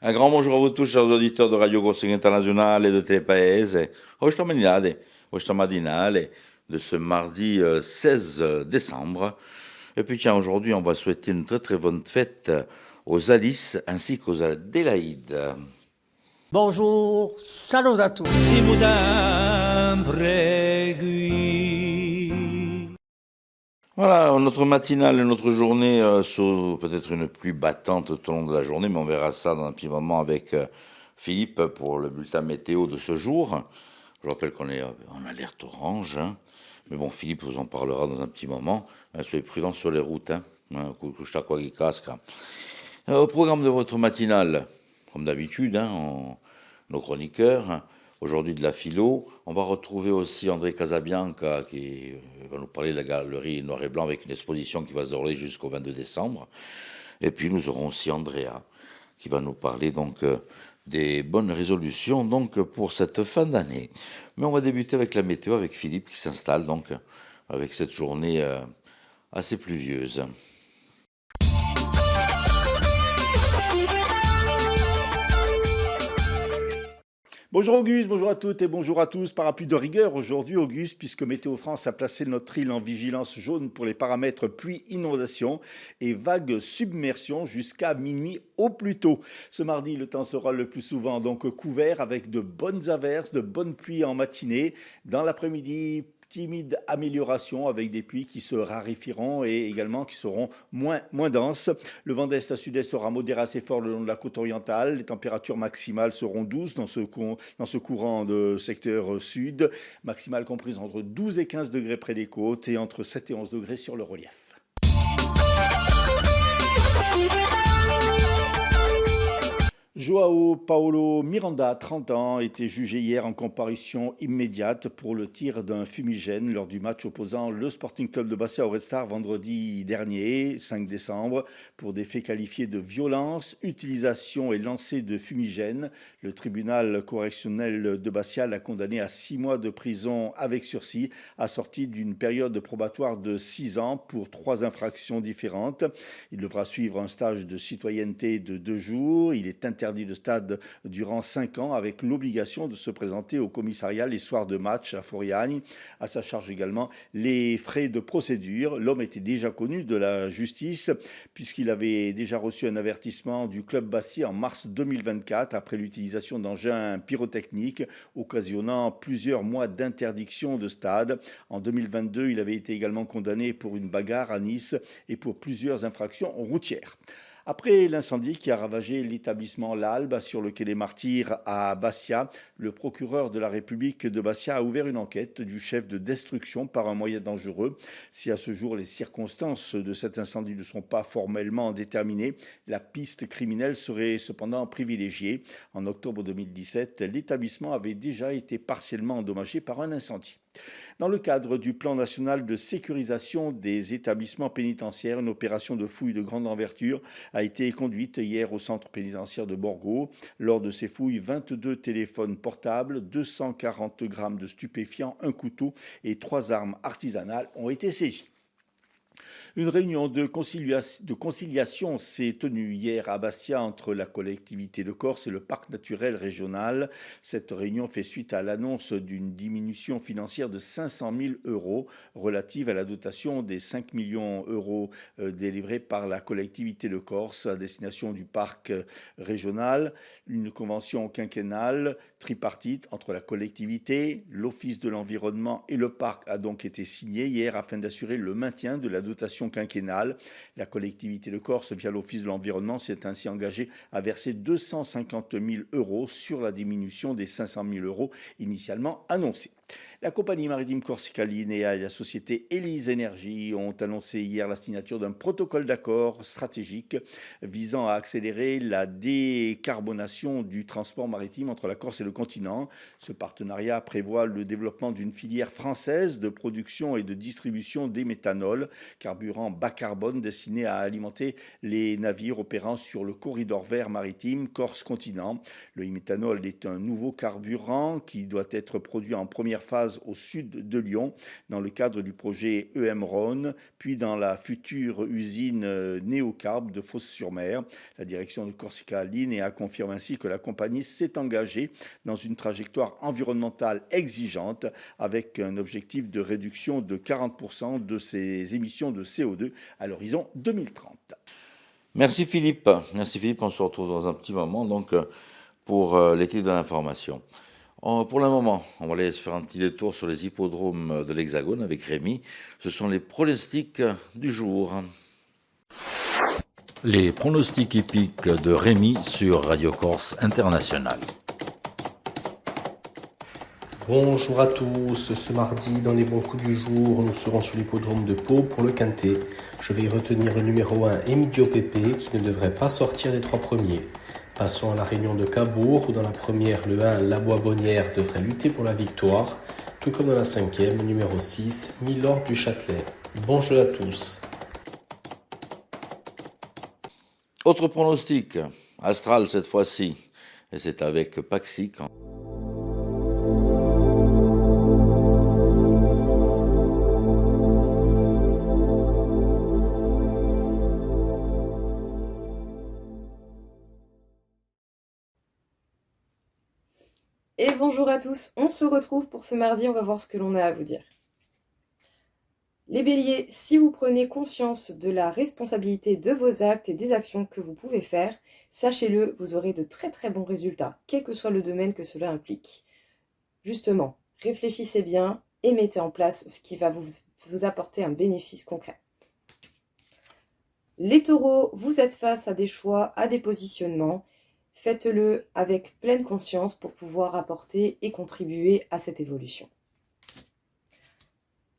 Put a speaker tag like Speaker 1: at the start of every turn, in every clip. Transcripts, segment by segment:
Speaker 1: Un grand bonjour à vous tous, chers auditeurs de Radio Corsica Internationale et de Telepaese. Questa matinale de ce mardi 16 décembre. Et puis tiens, aujourd'hui, on va souhaiter une très très bonne fête aux Alice ainsi qu'aux Adélaïdes.
Speaker 2: Bonjour, salut à tous.
Speaker 1: Voilà, notre matinale et notre journée sous peut-être une pluie battante tout au long de la journée, mais on verra ça dans un petit moment avec Philippe pour le bulletin météo de ce jour. Je rappelle qu'on est en alerte orange, hein. Mais bon, Philippe vous en parlera dans un petit moment. Soyez prudents sur les routes, hein. Au programme de votre matinale, comme d'habitude, hein, nos chroniqueurs, hein. Aujourd'hui de la philo, on va retrouver aussi André Casabianca qui va nous parler de la galerie Noir et Blanc avec une exposition qui va se dérouler jusqu'au 22 décembre. Et puis nous aurons aussi Andrea qui va nous parler donc des bonnes résolutions donc pour cette fin d'année. Mais on va débuter avec la météo avec Philippe qui s'installe donc avec cette journée assez pluvieuse.
Speaker 3: Bonjour Auguste, bonjour à toutes et bonjour à tous. Parapluie de rigueur aujourd'hui Auguste, puisque Météo France a placé notre île en vigilance jaune pour les paramètres pluie, inondation et vagues submersion jusqu'à minuit au plus tôt. Ce mardi, le temps sera le plus souvent donc couvert avec de bonnes averses, de bonnes pluies en matinée. Dans l'après-midi, timide amélioration avec des pluies qui se raréfieront et également qui seront moins denses. Le vent d'est à sud-est sera modéré assez fort le long de la côte orientale. Les températures maximales seront douces dans ce courant de secteur sud, maximales comprises entre 12 et 15 degrés près des côtes et entre 7 et 11 degrés sur le relief. Joao Paulo Miranda, 30 ans, a été jugé hier en comparution immédiate pour le tir d'un fumigène lors du match opposant le Sporting Club de Bastia au Red Star vendredi dernier, 5 décembre, pour des faits qualifiés de violence, utilisation et lancer de fumigène. Le tribunal correctionnel de Bastia l'a condamné à 6 mois de prison avec sursis, assorti d'une période probatoire de 6 ans pour 3 infractions différentes. Il devra suivre un stage de citoyenneté de 2 jours. Il est interdit de stade durant 5 ans avec l'obligation de se présenter au commissariat les soirs de match à Foriagne. À sa charge également les frais de procédure. L'homme était déjà connu de la justice puisqu'il avait déjà reçu un avertissement du club Bastia en mars 2024 après l'utilisation d'engins pyrotechniques occasionnant plusieurs mois d'interdiction de stade. En 2022, il avait été également condamné pour une bagarre à Nice et pour plusieurs infractions routières. Après l'incendie qui a ravagé l'établissement L'Albe sur le quai des Martyrs à Bastia, le procureur de la République de Bastia a ouvert une enquête du chef de destruction par un moyen dangereux. Si à ce jour les circonstances de cet incendie ne sont pas formellement déterminées, la piste criminelle serait cependant privilégiée. En octobre 2017, l'établissement avait déjà été partiellement endommagé par un incendie. Dans le cadre du plan national de sécurisation des établissements pénitentiaires, une opération de fouille de grande envergure a été conduite hier au centre pénitentiaire de Borgo. Lors de ces fouilles, 22 téléphones portables, 240 grammes de stupéfiants, un couteau et 3 armes artisanales ont été saisies. Une réunion de conciliation s'est tenue hier à Bastia entre la collectivité de Corse et le parc naturel régional. Cette réunion fait suite à l'annonce d'une diminution financière de 500 000 euros relative à la dotation des 5 millions d'euros délivrés par la collectivité de Corse à destination du parc régional. Une convention quinquennale tripartite entre la collectivité, l'Office de l'environnement et le parc a donc été signée hier afin d'assurer le maintien de la dotation quinquennale. La collectivité de Corse, via l'Office de l'environnement, s'est ainsi engagée à verser 250 000 euros sur la diminution des 500 000 euros initialement annoncés. La compagnie maritime Corsica Linea et la société Elise Energy ont annoncé hier la signature d'un protocole d'accord stratégique visant à accélérer la décarbonation du transport maritime entre la Corse et le continent. Ce partenariat prévoit le développement d'une filière française de production et de distribution d'éméthanol, carburant bas carbone destiné à alimenter les navires opérant sur le corridor vert maritime Corse-Continent. Le méthanol est un nouveau carburant qui doit être produit en première première phase au sud de Lyon, dans le cadre du projet EM Rhône, puis dans la future usine Néocarb de Fos-sur-Mer. La direction de Corsica Linea confirme ainsi que la compagnie s'est engagée dans une trajectoire environnementale exigeante avec un objectif de réduction de 40% de ses émissions de CO2 à l'horizon 2030.
Speaker 1: Merci Philippe. Merci Philippe, on se retrouve dans un petit moment donc pour l'équipe de l'information. Pour le moment, on va aller se faire un petit détour sur les hippodromes de l'Hexagone avec Rémi. Ce sont les pronostics du jour.
Speaker 4: Les pronostics hippiques de Rémi sur Radio Corse International.
Speaker 5: Bonjour à tous, ce mardi dans les bons coups du jour, nous serons sur l'hippodrome de Pau pour le Quintet. Je vais y retenir le numéro 1 Emidio Pepe qui ne devrait pas sortir des 3 premiers. Passons à la réunion de Cabourg où dans la première le 1 Labois-Bonnière devrait lutter pour la victoire, tout comme dans la 5e le numéro 6 Milord du Châtelet. Bon jeu à tous.
Speaker 1: Autre pronostic, Astral cette fois-ci, et c'est avec Paxi.
Speaker 6: Et bonjour à tous, on se retrouve pour ce mardi, on va voir ce que l'on a à vous dire. Les béliers, si vous prenez conscience de la responsabilité de vos actes et des actions que vous pouvez faire, sachez-le, vous aurez de très très bons résultats, quel que soit le domaine que cela implique. Justement, réfléchissez bien et mettez en place ce qui va vous apporter un bénéfice concret. Les taureaux, vous êtes face à des choix, à des positionnements. Faites-le avec pleine conscience pour pouvoir apporter et contribuer à cette évolution.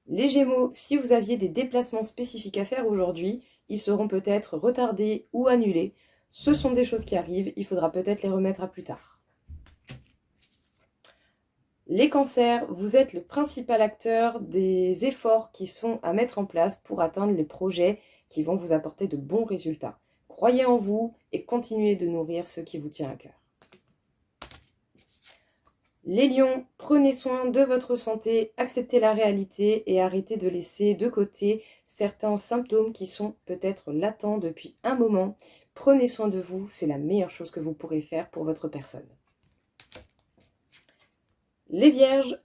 Speaker 6: Les Gémeaux, si vous aviez des déplacements spécifiques à faire aujourd'hui, ils seront peut-être retardés ou annulés. Ce sont des choses qui arrivent, il faudra peut-être les remettre à plus tard. Les Cancers, vous êtes le principal acteur des efforts qui sont à mettre en place pour atteindre les projets qui vont vous apporter de bons résultats. Croyez en vous et continuez de nourrir ce qui vous tient à cœur. Les lions, prenez soin de votre santé, acceptez la réalité et arrêtez de laisser de côté certains symptômes qui sont peut-être latents depuis un moment. Prenez soin de vous, c'est la meilleure chose que vous pourrez faire pour votre personne. Les vierges,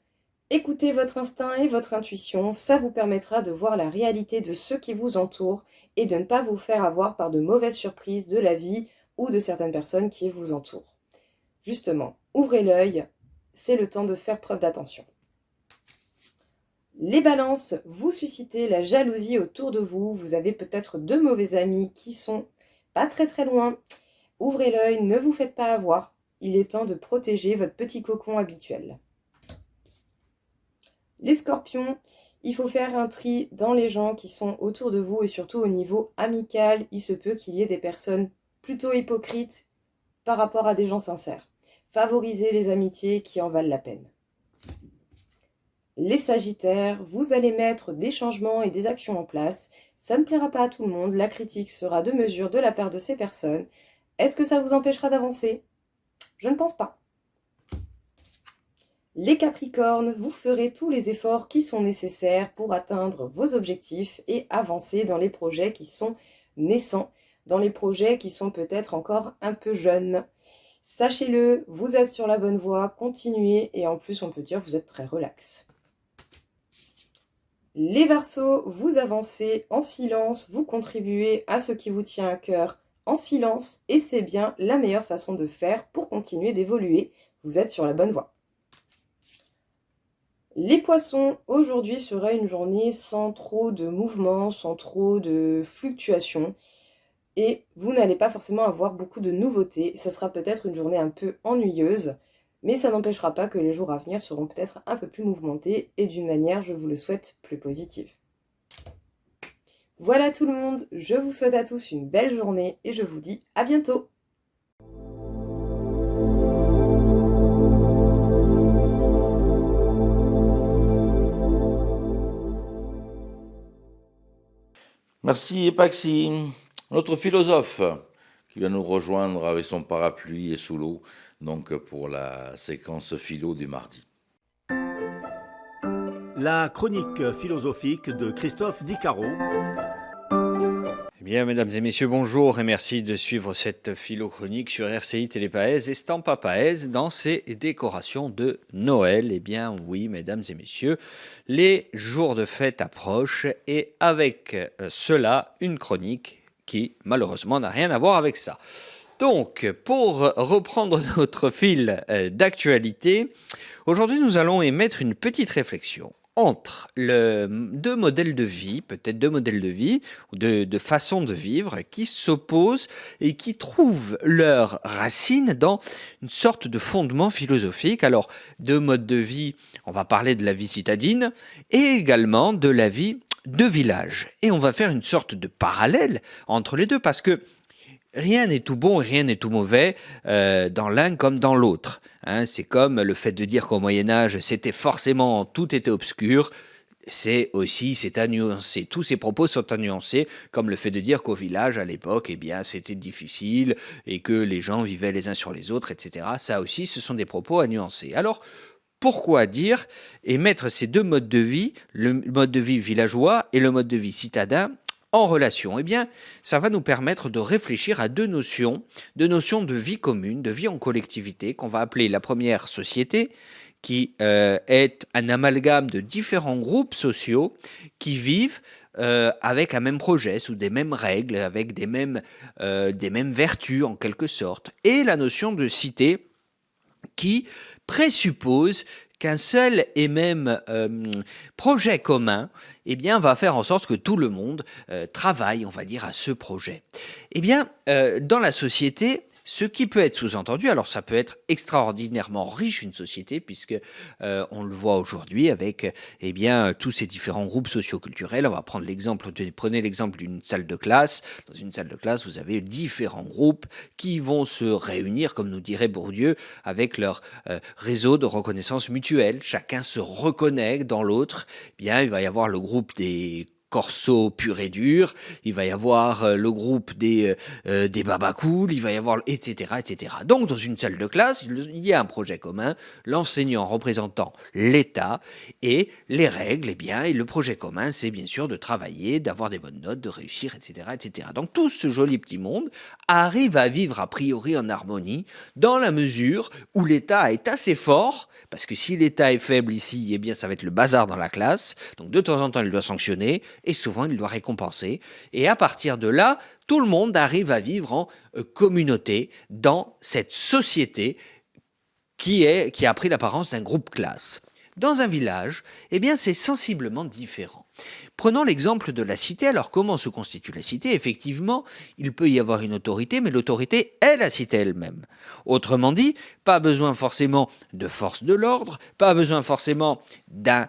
Speaker 6: écoutez votre instinct et votre intuition, ça vous permettra de voir la réalité de ce qui vous entoure et de ne pas vous faire avoir par de mauvaises surprises de la vie ou de certaines personnes qui vous entourent. Justement, ouvrez l'œil, c'est le temps de faire preuve d'attention. Les balances, vous suscitez la jalousie autour de vous, vous avez peut-être 2 mauvais amis qui sont pas très très loin. Ouvrez l'œil, ne vous faites pas avoir, il est temps de protéger votre petit cocon habituel. Les scorpions, il faut faire un tri dans les gens qui sont autour de vous et surtout au niveau amical, il se peut qu'il y ait des personnes plutôt hypocrites par rapport à des gens sincères. Favorisez les amitiés qui en valent la peine. Les sagittaires, vous allez mettre des changements et des actions en place. Ça ne plaira pas à tout le monde, la critique sera de mesure de la part de ces personnes. Est-ce que ça vous empêchera d'avancer ? Je ne pense pas. Les Capricornes, vous ferez tous les efforts qui sont nécessaires pour atteindre vos objectifs et avancer dans les projets qui sont naissants, dans les projets qui sont peut-être encore un peu jeunes. Sachez-le, vous êtes sur la bonne voie, continuez et en plus on peut dire que vous êtes très relax. Les Verseaux, vous avancez en silence, vous contribuez à ce qui vous tient à cœur en silence et c'est bien la meilleure façon de faire pour continuer d'évoluer. Vous êtes sur la bonne voie. Les Poissons, aujourd'hui sera une journée sans trop de mouvements, sans trop de fluctuations. Et vous n'allez pas forcément avoir beaucoup de nouveautés. Ça sera peut-être une journée un peu ennuyeuse, mais ça n'empêchera pas que les jours à venir seront peut-être un peu plus mouvementés et d'une manière, je vous le souhaite, plus positive. Voilà tout le monde, je vous souhaite à tous une belle journée et je vous dis à bientôt.
Speaker 1: Merci Epaxi. Notre philosophe qui vient nous rejoindre avec son parapluie et sous l'eau, donc pour la séquence philo du mardi.
Speaker 3: La chronique philosophique de Christophe Dicaro.
Speaker 7: Eh bien, mesdames et messieurs, bonjour et merci de suivre cette philo-chronique sur RCI Télépaèse et Stampa Paèse dans ses décorations de Noël. Eh bien, oui, mesdames et messieurs, les jours de fête approchent et avec cela, une chronique qui, malheureusement, n'a rien à voir avec ça. Donc, pour reprendre notre fil d'actualité, aujourd'hui, nous allons émettre une petite réflexion entre deux modèles de vie, peut-être deux modèles de vie, ou de façons de vivre, qui s'opposent et qui trouvent leurs racines dans une sorte de fondement philosophique. Alors, deux modes de vie, on va parler de la vie citadine, et également de la vie de village. Et on va faire une sorte de parallèle entre les deux, parce que rien n'est tout bon et rien n'est tout mauvais dans l'un comme dans l'autre. C'est comme le fait de dire qu'au Moyen-Âge, tout était obscur. C'est à nuancer. Tous ces propos sont à nuancer, comme le fait de dire qu'au village, à l'époque, eh bien, c'était difficile et que les gens vivaient les uns sur les autres, etc. Ça aussi, ce sont des propos à nuancer. Alors, pourquoi dire et mettre ces deux modes de vie, le mode de vie villageois et le mode de vie citadin, en relation? Eh bien, ça va nous permettre de réfléchir à deux notions de vie commune, de vie en collectivité, qu'on va appeler la première société, qui est un amalgame de différents groupes sociaux qui vivent avec un même projet, sous des mêmes règles, avec des mêmes vertus en quelque sorte. Et la notion de cité, qui présuppose qu'un seul et même projet commun, eh bien, va faire en sorte que tout le monde travaille, on va dire, à ce projet. Eh bien, dans la société, ce qui peut être sous-entendu, alors ça peut être extraordinairement riche une société, puisque on le voit aujourd'hui avec eh bien, tous ces différents groupes socioculturels. On va prendre prenez l'exemple d'une salle de classe. Dans une salle de classe, vous avez différents groupes qui vont se réunir, comme nous dirait Bourdieu, avec leur réseau de reconnaissance mutuelle. Chacun se reconnaît dans l'autre. Eh bien, il va y avoir le groupe des corso pur et dur, il va y avoir le groupe des babacools, il va y avoir etc., etc. Donc dans une salle de classe, il y a un projet commun, l'enseignant représentant l'État et les règles, eh bien, et le projet commun, c'est bien sûr de travailler, d'avoir des bonnes notes, de réussir, etc., etc. Donc tout ce joli petit monde arrive à vivre a priori en harmonie dans la mesure où l'État est assez fort, parce que si l'État est faible ici, eh bien ça va être le bazar dans la classe, donc de temps en temps il doit sanctionner, et souvent il doit récompenser. Et à partir de là, tout le monde arrive à vivre en communauté dans cette société qui a pris l'apparence d'un groupe classe. Dans un village, eh bien c'est sensiblement différent. Prenons l'exemple de la cité. Alors comment se constitue la cité? Effectivement, il peut y avoir une autorité, mais l'autorité est la cité elle-même. Autrement dit, pas besoin forcément de force de l'ordre, pas besoin forcément d'un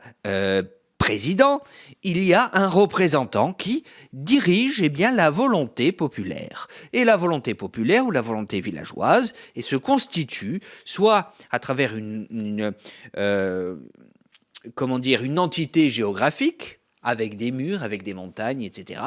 Speaker 7: président, il y a un représentant qui dirige eh bien, la volonté populaire. Et la volonté populaire ou la volonté villageoise et se constitue soit à travers une entité géographique, avec des murs, avec des montagnes, etc.,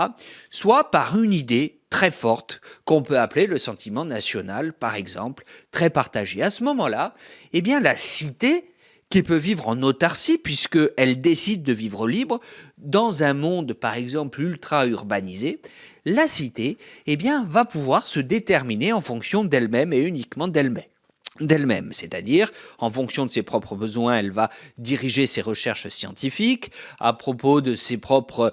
Speaker 7: soit par une idée très forte qu'on peut appeler le sentiment national, par exemple, très partagé. À ce moment-là, eh bien, la cité, qui peut vivre en autarcie, puisqu'elle décide de vivre libre, dans un monde, par exemple, ultra-urbanisé, la cité, eh bien, va pouvoir se déterminer en fonction d'elle-même et uniquement d'elle-même, c'est-à-dire en fonction de ses propres besoins, elle va diriger ses recherches scientifiques, à propos de ses propres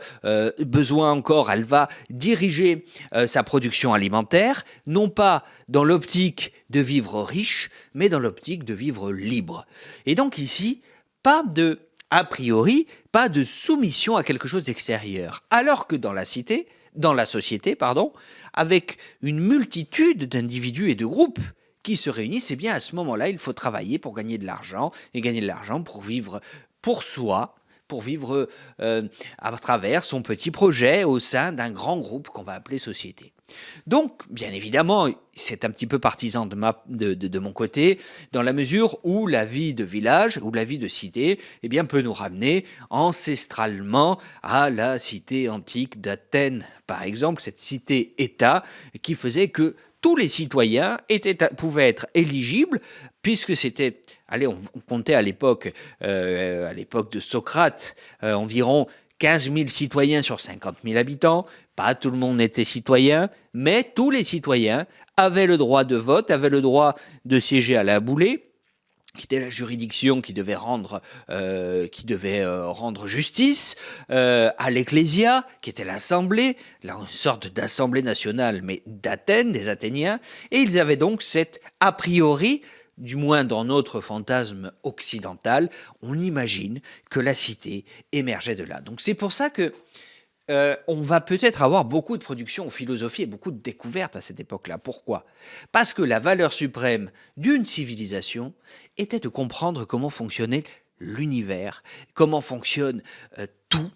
Speaker 7: besoins encore, elle va diriger sa production alimentaire, non pas dans l'optique de vivre riche, mais dans l'optique de vivre libre. Et donc ici, a priori, pas de soumission à quelque chose d'extérieur, alors que dans la société, avec une multitude d'individus et de groupes qui se réunissent, eh bien à ce moment-là, il faut travailler pour gagner de l'argent, et gagner de l'argent pour vivre pour soi, pour vivre à travers son petit projet au sein d'un grand groupe qu'on va appeler société. Donc, bien évidemment, c'est un petit peu partisan de mon côté, dans la mesure où la vie de village ou la vie de cité eh bien, peut nous ramener ancestralement à la cité antique d'Athènes, par exemple, cette cité-État qui faisait que tous les citoyens pouvaient être éligibles, puisque c'était, allez, on comptait à l'époque de Socrate, environ 15 000 citoyens sur 50 000 habitants. Pas tout le monde était citoyen, mais tous les citoyens avaient le droit de vote, avaient le droit de siéger à la Boulée, qui était la juridiction qui devait rendre justice, à l'Ecclésia, qui était l'Assemblée, une sorte d'Assemblée nationale, mais d'Athènes, des Athéniens, et ils avaient donc cette a priori, du moins dans notre fantasme occidental, on imagine que la cité émergeait de là. Donc c'est pour ça que on va peut-être avoir beaucoup de production en philosophie et beaucoup de découvertes à cette époque-là. Pourquoi ? Parce que la valeur suprême d'une civilisation était de comprendre comment fonctionnait l'univers, comment fonctionne tout.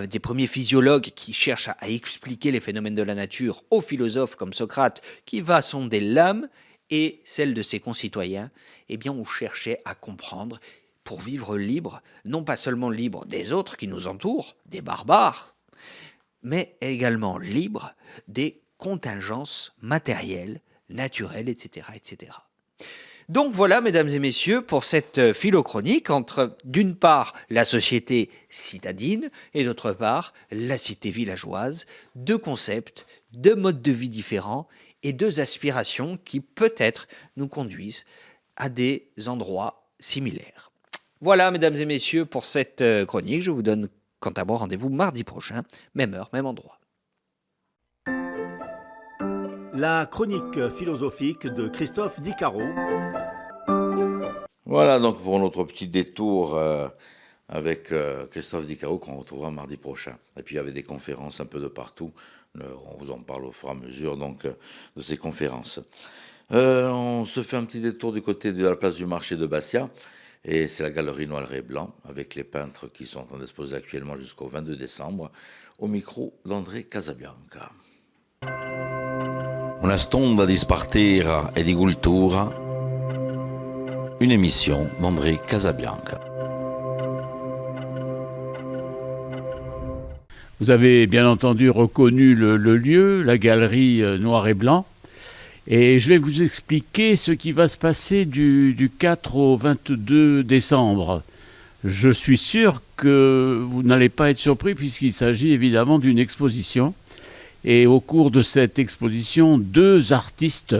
Speaker 7: Des premiers physiologues qui cherchent à expliquer les phénomènes de la nature aux philosophes comme Socrate, qui va sonder l'âme, et celle de ses concitoyens, eh bien on cherchait à comprendre pour vivre libre, non pas seulement libre des autres qui nous entourent, des barbares, mais également libre des contingences matérielles, naturelles, etc., etc. Donc voilà, mesdames et messieurs, pour cette philochronique entre, d'une part, la société citadine et d'autre part, la cité villageoise, deux concepts, deux modes de vie différents et deux aspirations qui peut-être nous conduisent à des endroits similaires. Voilà, mesdames et messieurs, pour cette chronique. Je vous donne quant à moi rendez-vous mardi prochain, même heure, même endroit.
Speaker 3: La chronique philosophique de Christophe Dicaro.
Speaker 1: Voilà donc pour notre petit détour avec Christophe Dicaro qu'on retrouvera mardi prochain. Et puis il y avait des conférences un peu de partout. On vous en parle au fur et à mesure donc, de ces conférences. On se fait un petit détour du côté de la place du marché de Bastia. Et c'est la galerie Noir et Blanc, avec les peintres qui sont en train d'exposer actuellement jusqu'au 22 décembre, au micro d'André Casabianca.
Speaker 4: Una stonda di spartera e di cultura, une émission d'André Casabianca.
Speaker 2: Vous avez bien entendu reconnu le lieu, la galerie Noir et Blanc. Et je vais vous expliquer ce qui va se passer du 4 au 22 décembre. Je suis sûr que vous n'allez pas être surpris puisqu'il s'agit évidemment d'une exposition. Et au cours de cette exposition, deux artistes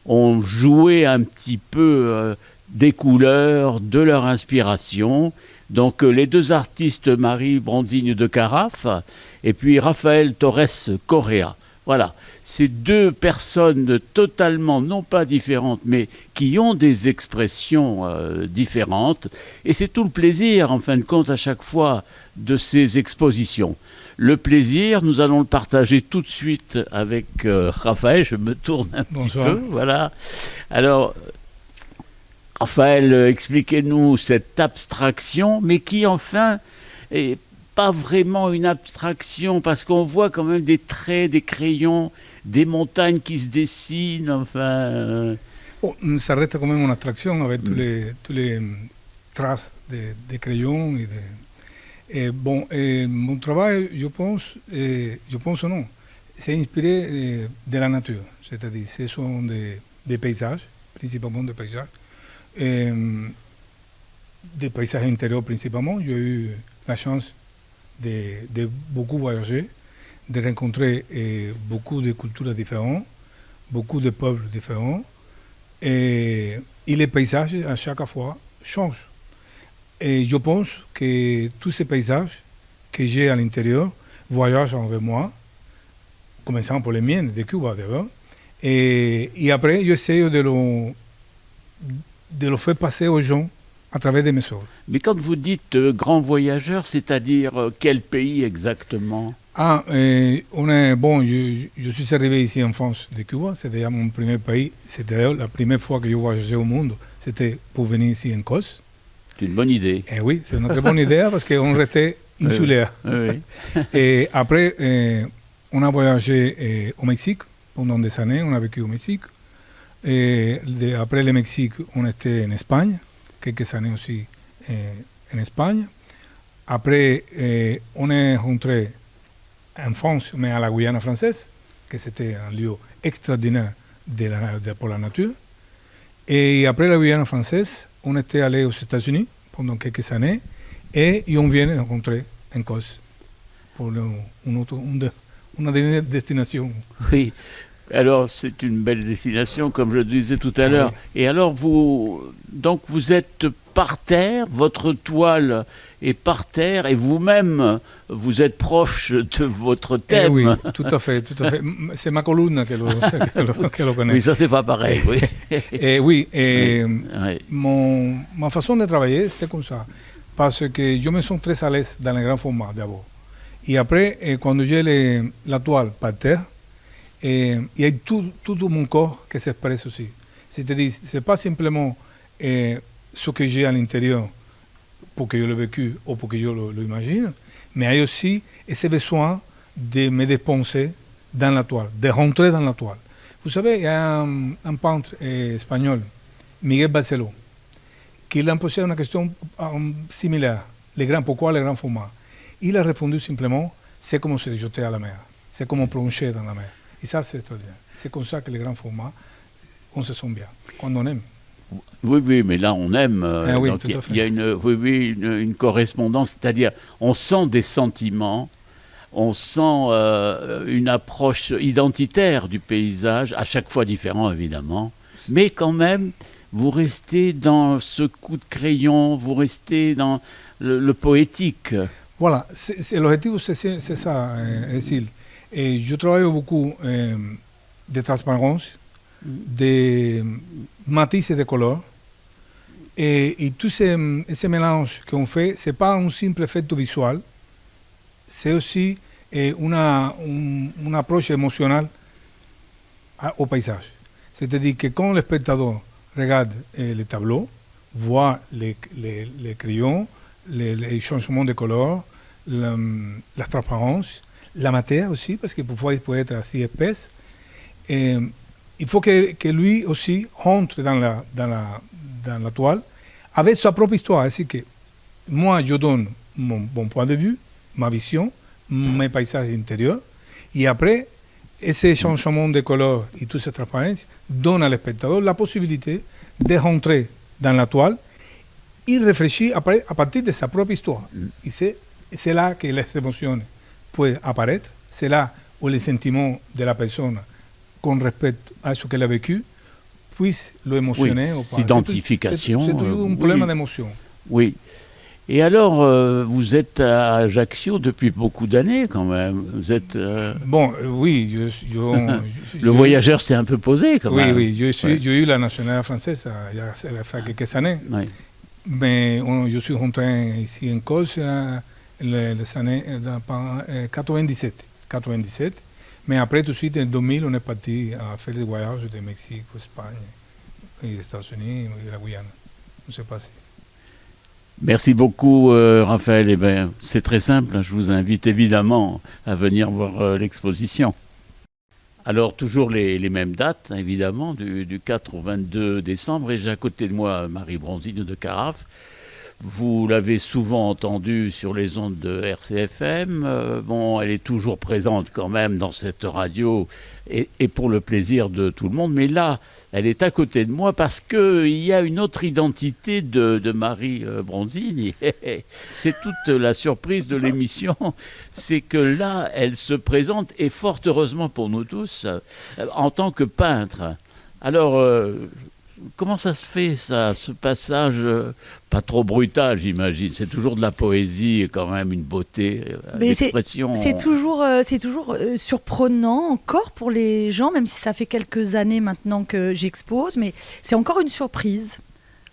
Speaker 2: ont joué un petit peu des couleurs, de leur inspiration. Donc les deux artistes, Marie Brandigne de Carafe et puis Raphaël Torres Correa. Voilà, ces deux personnes totalement, non pas différentes, mais qui ont des expressions différentes. Et c'est tout le plaisir, en fin de compte, à chaque fois, de ces expositions. Le plaisir, nous allons le partager tout de suite avec Raphaël. Je me tourne un petit peu, voilà. Alors, Raphaël, expliquez-nous cette abstraction, mais qui, enfin, est pas vraiment une abstraction, parce qu'on voit quand même des traits, des crayons, des montagnes qui se dessinent, enfin...
Speaker 8: Bon, ça reste quand même une abstraction avec tous les traces des crayons. Mon travail, je pense non, c'est inspiré de la nature, c'est-à-dire ce sont des paysages, principalement des paysages, des paysages intérieurs principalement. J'ai eu la chance de beaucoup voyager, de rencontrer beaucoup de cultures différentes, beaucoup de peuples différents, et les paysages à chaque fois changent. Et je pense que tous ces paysages que j'ai à l'intérieur voyagent avec moi, commençant par les miens de Cuba d'abord, et après j'essaie de le faire passer aux gens à travers des messages.
Speaker 2: Mais quand vous dites grand voyageur, c'est-à-dire quel pays exactement ?
Speaker 8: Je suis arrivé ici en France de Cuba, c'était mon premier pays, c'était la première fois que je voyageais au monde, c'était pour venir ici en Corse.
Speaker 2: C'est une bonne idée.
Speaker 8: Et oui, c'est une très bonne idée parce qu'on restait insulaire.
Speaker 2: Oui.
Speaker 8: Et après, on a voyagé au Mexique pendant des années, on a vécu au Mexique. Et après le Mexique, on était en Espagne, quelques années aussi en Espagne. Après, on est rentré en France, mais à la Guyane française, que c'était un lieu extraordinaire pour la nature. Et après la Guyane française, on était allé aux États-Unis pendant quelques années et on vient de rencontrer en Corse pour une dernière destination.
Speaker 2: Oui. Alors, c'est une belle destination, comme je le disais tout à l'heure.
Speaker 8: Oui.
Speaker 2: Et alors, vous êtes par terre, votre toile est par terre, et vous-même, vous êtes proche de votre thème.
Speaker 8: Oui, tout à fait, tout à fait. C'est ma colonne que lo connaît.
Speaker 2: Oui, ça, c'est pas pareil, oui.
Speaker 8: Ma façon de travailler, c'est comme ça. Parce que je me sens très à l'aise dans les grands formats, d'abord. Et après, quand j'ai la toile par terre, il y a tout mon corps qui s'expresse aussi. C'est-à-dire, ce n'est pas simplement ce que j'ai à l'intérieur pour que je l'ai vécu ou pour que je l'imagine, mais il y a aussi ce besoin de me dépenser dans la toile, de rentrer dans la toile. Vous savez, il y a un peintre espagnol, Miguel Barceló, qui a posé une question similaire. Pourquoi les grands formats? Il a répondu simplement, c'est comme se jeter à la mer, c'est comme plonger dans la mer. Et ça, c'est extraordinaire. C'est comme ça que les grands formats, on se sent bien, quand on aime.
Speaker 2: Oui, mais là, on aime.
Speaker 8: Oui,
Speaker 2: donc
Speaker 8: tout à fait.
Speaker 2: Il y a une correspondance, c'est-à-dire, on sent des sentiments, on sent une approche identitaire du paysage, à chaque fois différent, évidemment, mais quand même, vous restez dans ce coup de crayon, vous restez dans le poétique.
Speaker 8: Voilà, l'objectif, c'est ça, Cécile. Et je travaille beaucoup de transparence, de matices de couleurs. Et tout ce mélange qu'on fait, ce n'est pas un simple effet visuel, c'est aussi une approche émotionnelle au paysage. C'est-à-dire que quand le spectateur regarde le tableau, voit les crayons, les changements de couleur, la transparence, la matière aussi, parce que parfois il peut être assez épaisse. Il faut que lui aussi rentre dans la toile avec sa propre histoire. C'est que moi, je donne mon point de vue, ma vision, mes paysages intérieurs, et après, ces changements de couleur et toute cette transparence donnent à l'espectateur la possibilité de rentrer dans la toile et réfléchir après à partir de sa propre histoire. Et c'est là que les émotions peuvent apparaître, c'est là où les sentiments de la personne qu'on respecte à ce qu'elle a vécu puissent l'émotionner.
Speaker 2: Oui, s'identification.
Speaker 8: C'est toujours un problème d'émotion.
Speaker 2: Oui. Et alors, vous êtes à Ajaccio depuis beaucoup d'années quand même. Vous êtes.
Speaker 8: Bon, oui.
Speaker 2: Le voyageur s'est un peu posé quand même.
Speaker 8: Oui. J'ai eu la nationalité française il y a quelques années.
Speaker 2: Oui.
Speaker 8: Mais je suis rentré ici en Corse les années 97. Mais après, tout de suite, en 2000, on est parti à faire des voyages de Mexique, Espagne, et des États-Unis et la Guyane. On s'est passé.
Speaker 2: Merci beaucoup, Raphaël. Eh bien, c'est très simple. Je vous invite évidemment à venir voir l'exposition. Alors, toujours les mêmes dates, évidemment, du 4 au 22 décembre. Et j'ai à côté de moi Marie Bronzino de Carafe. Vous l'avez souvent entendue sur les ondes de RCFM. Bon, elle est toujours présente quand même dans cette radio et pour le plaisir de tout le monde. Mais là, elle est à côté de moi parce qu'il y a une autre identité de Marie Bronzini. C'est toute la surprise de l'émission. C'est que là, elle se présente, et fort heureusement pour nous tous, en tant que peintre. Alors, comment ça se fait, ça, ce passage pas trop brutal, j'imagine? C'est toujours de la poésie et quand même une beauté d'expression.
Speaker 9: C'est toujours surprenant encore pour les gens, même si ça fait quelques années maintenant que j'expose, mais c'est encore une surprise.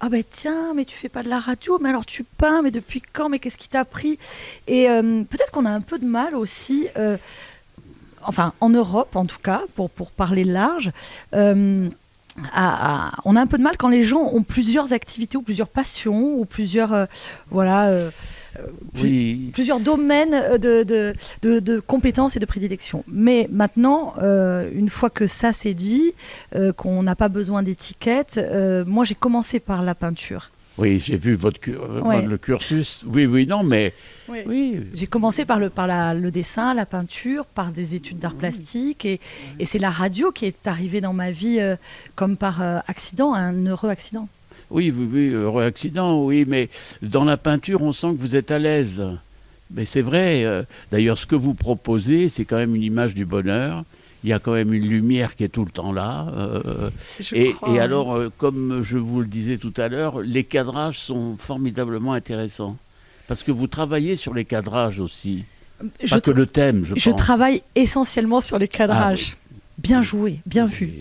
Speaker 9: Ah ben tiens, mais tu fais pas de la radio, mais alors tu peins, mais depuis quand, mais qu'est-ce qui t'a pris? Et peut-être qu'on a un peu de mal aussi, enfin en Europe en tout cas, pour parler large, on a un peu de mal quand les gens ont plusieurs activités ou plusieurs passions ou plusieurs plusieurs domaines de compétences et de prédilection. Mais maintenant, une fois que ça c'est dit, qu'on n'a pas besoin d'étiquette, moi j'ai commencé par la peinture.
Speaker 2: Oui, j'ai vu le cursus. Oui, non, mais
Speaker 9: Oui.
Speaker 2: oui.
Speaker 9: J'ai commencé par le dessin, la peinture, par des études d'art plastique. Et c'est la radio qui est arrivée dans ma vie comme par accident, un heureux accident.
Speaker 2: Oui, heureux accident, oui, mais dans la peinture, on sent que vous êtes à l'aise. Mais c'est vrai, d'ailleurs, ce que vous proposez, c'est quand même une image du bonheur. Il y a quand même une lumière qui est tout le temps là. Et alors, comme je vous le disais tout à l'heure, les cadrages sont formidablement intéressants. Parce que vous travaillez sur les cadrages aussi. Pas que le thème, je pense.
Speaker 9: Je travaille essentiellement sur les cadrages. Bien joué, bien vu.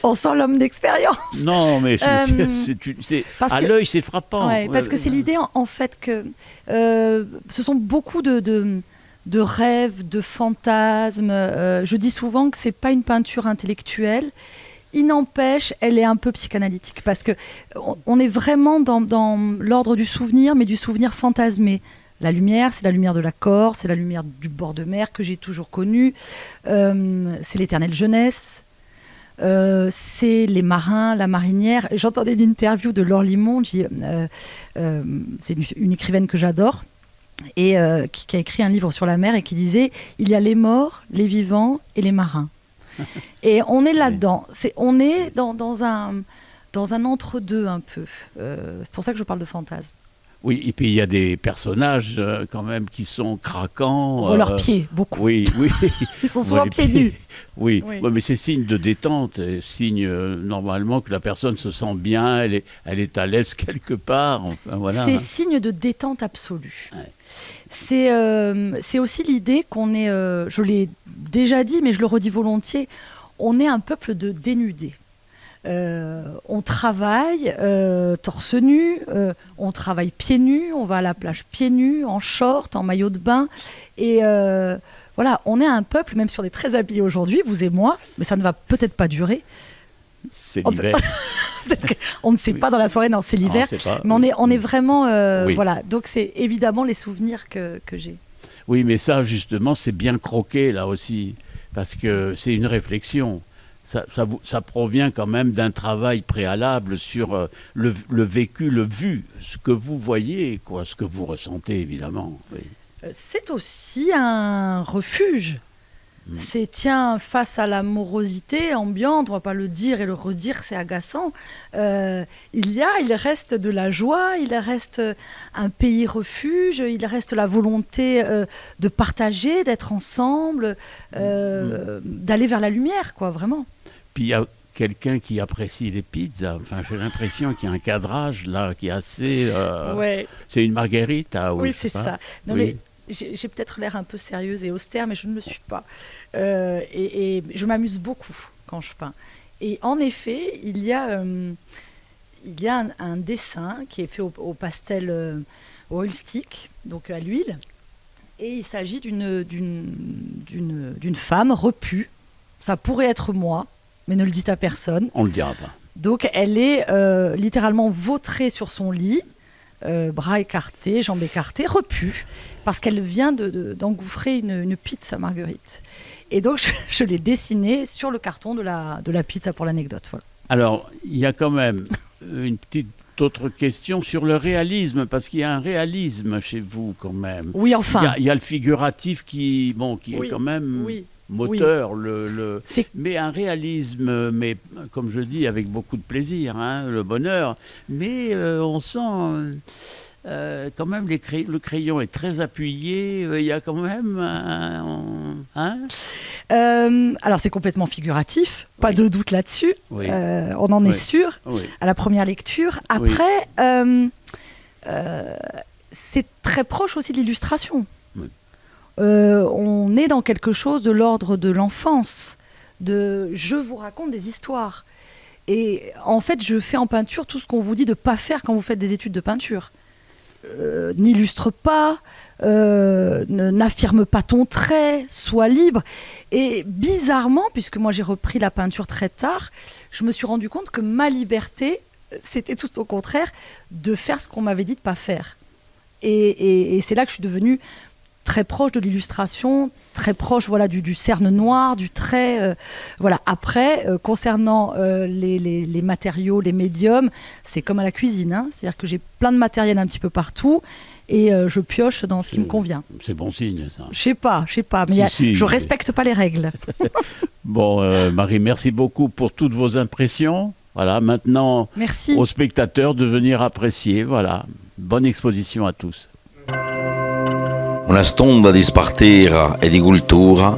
Speaker 9: On sent l'homme d'expérience.
Speaker 2: Non, mais à l'œil, c'est frappant.
Speaker 9: Ouais, parce que c'est l'idée, en fait, que ce sont beaucoup de rêves, de fantasmes. Je dis souvent que c'est pas une peinture intellectuelle. Il n'empêche, elle est un peu psychanalytique parce que on est vraiment dans l'ordre du souvenir, mais du souvenir fantasmé. La lumière, c'est la lumière de la Corse, c'est la lumière du bord de mer que j'ai toujours connue. C'est l'éternelle jeunesse. C'est les marins, la marinière. J'entendais une interview de Laure Limon, c'est une écrivaine que j'adore, et qui a écrit un livre sur la mer et qui disait « Il y a les morts, les vivants et les marins ». Et on est là-dedans. On est dans un entre-deux un peu. C'est pour ça que je parle de fantasme.
Speaker 2: Oui, et puis il y a des personnages quand même qui sont craquants.
Speaker 9: On voit leurs pieds, beaucoup.
Speaker 2: Oui.
Speaker 9: Ils sont souvent pieds nus.
Speaker 2: Oui. Ouais, mais c'est signe de détente, signe normalement que la personne se sent bien, elle est à l'aise quelque part. Enfin, voilà.
Speaker 9: C'est signe de détente absolue.
Speaker 2: Ouais.
Speaker 9: C'est aussi l'idée qu'on est, je l'ai déjà dit, mais je le redis volontiers, on est un peuple de dénudés. On travaille torse nu, on travaille pieds nus, on va à la plage pieds nus, en short, en maillot de bain. Et voilà, on est un peuple, même si on est très habillés aujourd'hui, vous et moi, mais ça ne va peut-être pas durer.
Speaker 2: C'est l'hiver.
Speaker 9: On ne sait pas dans la soirée, non, c'est l'hiver. Mais on est vraiment...
Speaker 2: Oui.
Speaker 9: Voilà, donc c'est évidemment les souvenirs que j'ai.
Speaker 2: Oui, mais ça, justement, c'est bien croqué, là aussi, parce que c'est une réflexion. Ça provient quand même d'un travail préalable sur le vécu, le vu, ce que vous voyez, quoi, ce que vous ressentez, évidemment. Oui.
Speaker 9: C'est aussi un refuge. C'est, face à la morosité ambiante, on ne va pas le dire et le redire, c'est agaçant, il reste de la joie, il reste un pays refuge, il reste la volonté de partager, d'être ensemble, d'aller vers la lumière, quoi, vraiment.
Speaker 2: Puis il y a quelqu'un qui apprécie les pizzas. Enfin, j'ai l'impression qu'il y a un cadrage là qui est assez...
Speaker 9: Ouais.
Speaker 2: C'est une margherita.
Speaker 9: Oui, c'est ça. Non,
Speaker 2: oui.
Speaker 9: mais j'ai peut-être l'air un peu sérieuse et austère, mais je ne le suis pas. Et je m'amuse beaucoup quand je peins. Et en effet, il y a un dessin qui est fait au pastel, au oil stick, donc à l'huile. Et il s'agit d'une femme repue. Ça pourrait être moi, mais ne le dites à personne.
Speaker 2: On ne le dira pas.
Speaker 9: Donc elle est littéralement vautrée sur son lit, bras écartés, jambes écartées, repue, parce qu'elle vient d'engouffrer une pizza marguerite. Et donc je l'ai dessinée sur le carton de la pizza pour l'anecdote. Voilà.
Speaker 2: Alors, il y a quand même une petite autre question sur le réalisme, parce qu'il y a un réalisme chez vous quand même.
Speaker 9: Oui, enfin.
Speaker 2: Il y a le figuratif qui est quand même...
Speaker 9: Oui.
Speaker 2: Moteur, mais un réalisme, mais comme je dis, avec beaucoup de plaisir, le bonheur. Mais on sent quand même le crayon est très appuyé. Il y a quand même
Speaker 9: alors c'est complètement figuratif, pas de doute là-dessus.
Speaker 2: Oui.
Speaker 9: On en est sûr à la première lecture. Après, c'est très proche aussi de l'illustration. Oui. On est dans quelque chose de l'ordre de l'enfance, je vous raconte des histoires. Et en fait, je fais en peinture tout ce qu'on vous dit de ne pas faire quand vous faites des études de peinture. N'illustre pas, n'affirme pas ton trait, sois libre. Et bizarrement, puisque moi j'ai repris la peinture très tard, je me suis rendu compte que ma liberté, c'était tout au contraire de faire ce qu'on m'avait dit de ne pas faire. Et c'est là que je suis devenue très proche de l'illustration, très proche voilà, du cerne noir, du trait. Voilà. Après, concernant les matériaux, les médiums, c'est comme à la cuisine. Hein. C'est-à-dire que j'ai plein de matériel un petit peu partout et je pioche dans ce qui me convient.
Speaker 2: C'est bon signe, ça.
Speaker 9: Je sais pas, mais je respecte pas les règles.
Speaker 2: Bon, Marie, merci beaucoup pour toutes vos impressions. Voilà, maintenant,
Speaker 9: merci
Speaker 2: aux spectateurs de venir apprécier. Voilà, bonne exposition à tous.
Speaker 4: Una stonda di spartera e di cultura,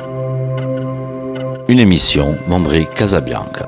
Speaker 4: une émission d'André Casabianca.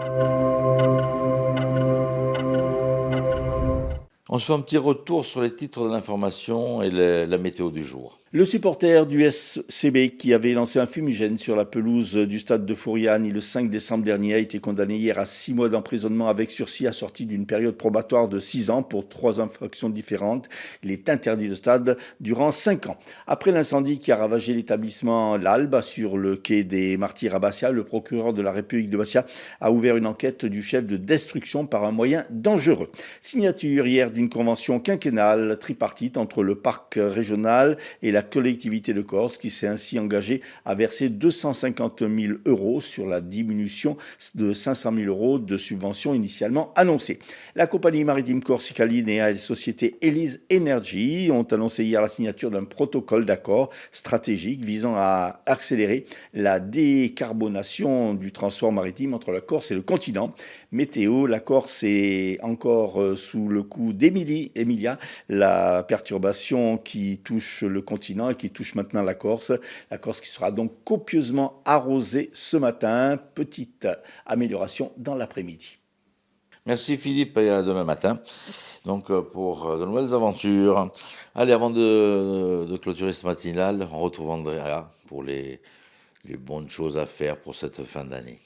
Speaker 1: On se fait un petit retour sur les titres de l'information et la météo du jour.
Speaker 3: Le supporter du SCB qui avait lancé un fumigène sur la pelouse du stade de Fouriani le 5 décembre dernier a été condamné hier à 6 mois d'emprisonnement avec sursis assorti d'une période probatoire de 6 ans pour 3 infractions différentes. Il est interdit de stade durant 5 ans. Après l'incendie qui a ravagé l'établissement L'Albe sur le quai des Martyrs à Bastia, le procureur de la République de Bastia a ouvert une enquête du chef de destruction par un moyen dangereux. Signature hier d'une convention quinquennale tripartite entre le parc régional et la collectivité de Corse qui s'est ainsi engagée à verser 250 000 € sur la diminution de 500 000 € de subventions initialement annoncées. La compagnie maritime corsicaline et la société Elise Energy ont annoncé hier la signature d'un protocole d'accord stratégique visant à accélérer la décarbonation du transport maritime entre la Corse et le continent. Météo, la Corse est encore sous le coup d'Emilia, la perturbation qui touche le continent et qui touche maintenant la Corse. La Corse qui sera donc copieusement arrosée ce matin. Petite amélioration dans l'après-midi.
Speaker 1: Merci Philippe et à demain matin. Donc pour de nouvelles aventures. Allez, avant de clôturer ce matinal, on retrouve Andrea pour les bonnes choses à faire pour cette fin d'année.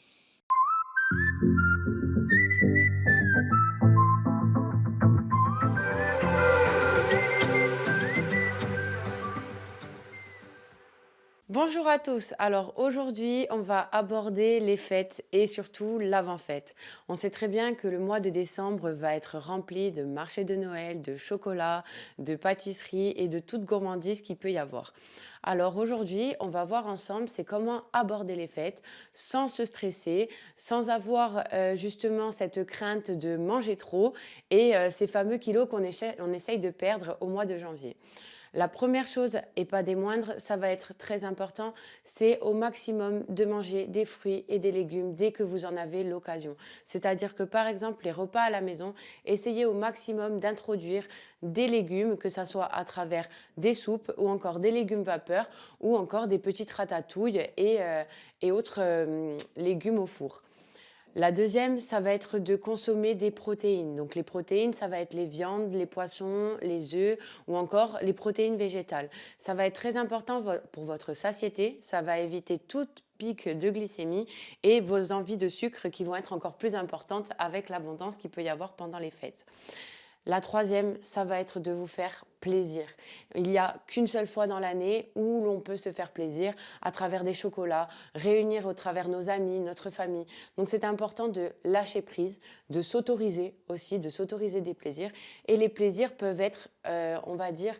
Speaker 10: Bonjour à tous. Alors aujourd'hui, on va aborder les fêtes et surtout l'avant-fête. On sait très bien que le mois de décembre va être rempli de marchés de Noël, de chocolat, de pâtisseries et de toute gourmandise qu'il peut y avoir. Alors aujourd'hui, on va voir ensemble c'est comment aborder les fêtes sans se stresser, sans avoir justement cette crainte de manger trop et ces fameux kilos qu'on essaye de perdre au mois de janvier. La première chose, et pas des moindres, ça va être très important, c'est au maximum de manger des fruits et des légumes dès que vous en avez l'occasion. C'est-à-dire que par exemple, les repas à la maison, essayez au maximum d'introduire des légumes, que ce soit à travers des soupes ou encore des légumes vapeur ou encore des petites ratatouilles et autres légumes au four. La deuxième, ça va être de consommer des protéines. Donc les protéines, ça va être les viandes, les poissons, les œufs ou encore les protéines végétales. Ça va être très important pour votre satiété. Ça va éviter toute pic de glycémie et vos envies de sucre qui vont être encore plus importantes avec l'abondance qu'il peut y avoir pendant les fêtes. La troisième, ça va être de vous faire plaisir. Il n'y a qu'une seule fois dans l'année où l'on peut se faire plaisir à travers des chocolats, réunir au travers nos amis, notre famille. Donc c'est important de lâcher prise, de s'autoriser aussi, de s'autoriser des plaisirs. Et les plaisirs peuvent être, on va dire,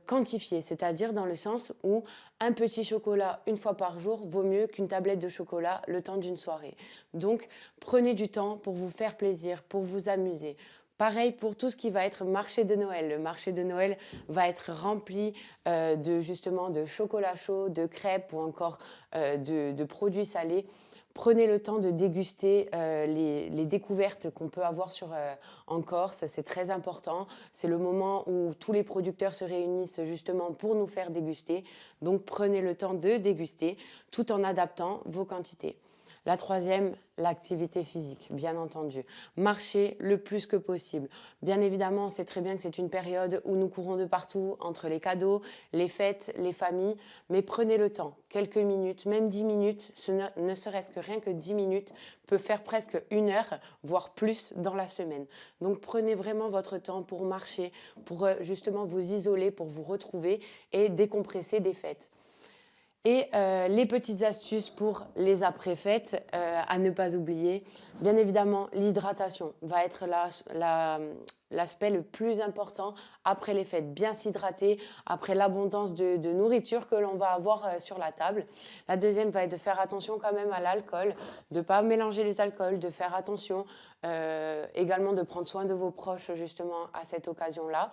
Speaker 10: quantifiés, c'est-à-dire dans le sens où un petit chocolat une fois par jour vaut mieux qu'une tablette de chocolat le temps d'une soirée. Donc prenez du temps pour vous faire plaisir, pour vous amuser. Pareil pour tout ce qui va être marché de Noël. Le marché de Noël va être rempli justement de chocolat chaud, de crêpes ou encore de produits salés. Prenez le temps de déguster les découvertes qu'on peut avoir en Corse, c'est très important. C'est le moment où tous les producteurs se réunissent justement pour nous faire déguster. Donc prenez le temps de déguster tout en adaptant vos quantités. La troisième, l'activité physique, bien entendu. Marcher le plus que possible. Bien évidemment, on sait très bien que c'est une période où nous courons de partout, entre les cadeaux, les fêtes, les familles. Mais prenez le temps, quelques minutes, même 10 minutes, ne serait-ce que rien que 10 minutes, peut faire presque 1 heure, voire plus dans la semaine. Donc prenez vraiment votre temps pour marcher, pour justement vous isoler, pour vous retrouver et décompresser des fêtes. Et les petites astuces pour les après-fêtes à ne pas oublier. Bien évidemment, l'hydratation va être l'aspect le plus important après les fêtes. Bien s'hydrater après l'abondance de nourriture que l'on va avoir sur la table. La deuxième va être de faire attention quand même à l'alcool, de ne pas mélanger les alcools, de faire attention également de prendre soin de vos proches justement à cette occasion-là.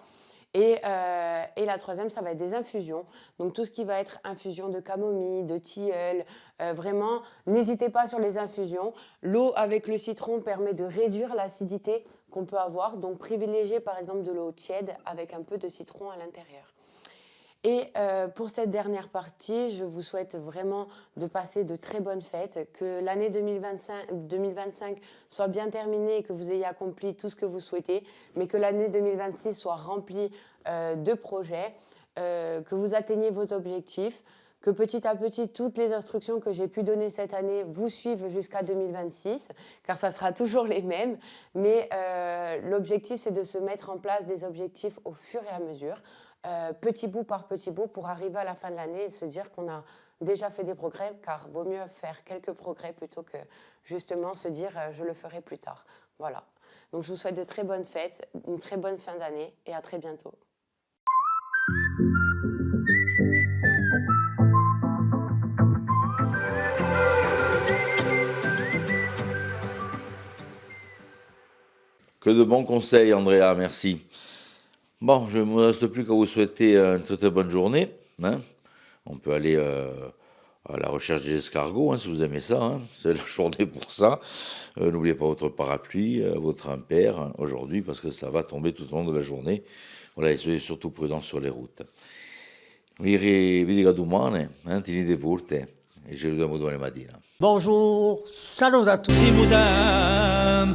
Speaker 10: Et la troisième, ça va être des infusions. Donc tout ce qui va être infusion de camomille, de tilleul, vraiment, n'hésitez pas sur les infusions. L'eau avec le citron permet de réduire l'acidité qu'on peut avoir. Donc privilégiez par exemple de l'eau tiède avec un peu de citron à l'intérieur. Et pour cette dernière partie, je vous souhaite vraiment de passer de très bonnes fêtes, que l'année 2025 soit bien terminée et que vous ayez accompli tout ce que vous souhaitez, mais que l'année 2026 soit remplie de projets, que vous atteigniez vos objectifs, que petit à petit, toutes les instructions que j'ai pu donner cette année vous suivent jusqu'à 2026, car ça sera toujours les mêmes. Mais l'objectif, c'est de se mettre en place des objectifs au fur et à mesure, petit bout par petit bout, pour arriver à la fin de l'année et se dire qu'on a déjà fait des progrès, car vaut mieux faire quelques progrès plutôt que justement se dire je le ferai plus tard. Voilà. Donc je vous souhaite de très bonnes fêtes, une très bonne fin d'année et à très bientôt.
Speaker 1: Que de bons conseils, Andrea, merci. Bon, je ne me reste plus qu'à vous souhaiter une très, très bonne journée. Hein. On peut aller à la recherche des escargots, hein, si vous aimez ça. Hein. C'est la journée pour ça. N'oubliez pas votre parapluie, votre impair aujourd'hui, parce que ça va tomber tout au long de la journée. Voilà, et soyez surtout prudents sur les routes. Vi dico domani, tieni de volte, e ci vediamo domani mattina.
Speaker 11: Bonjour, salut à tous. Si vous en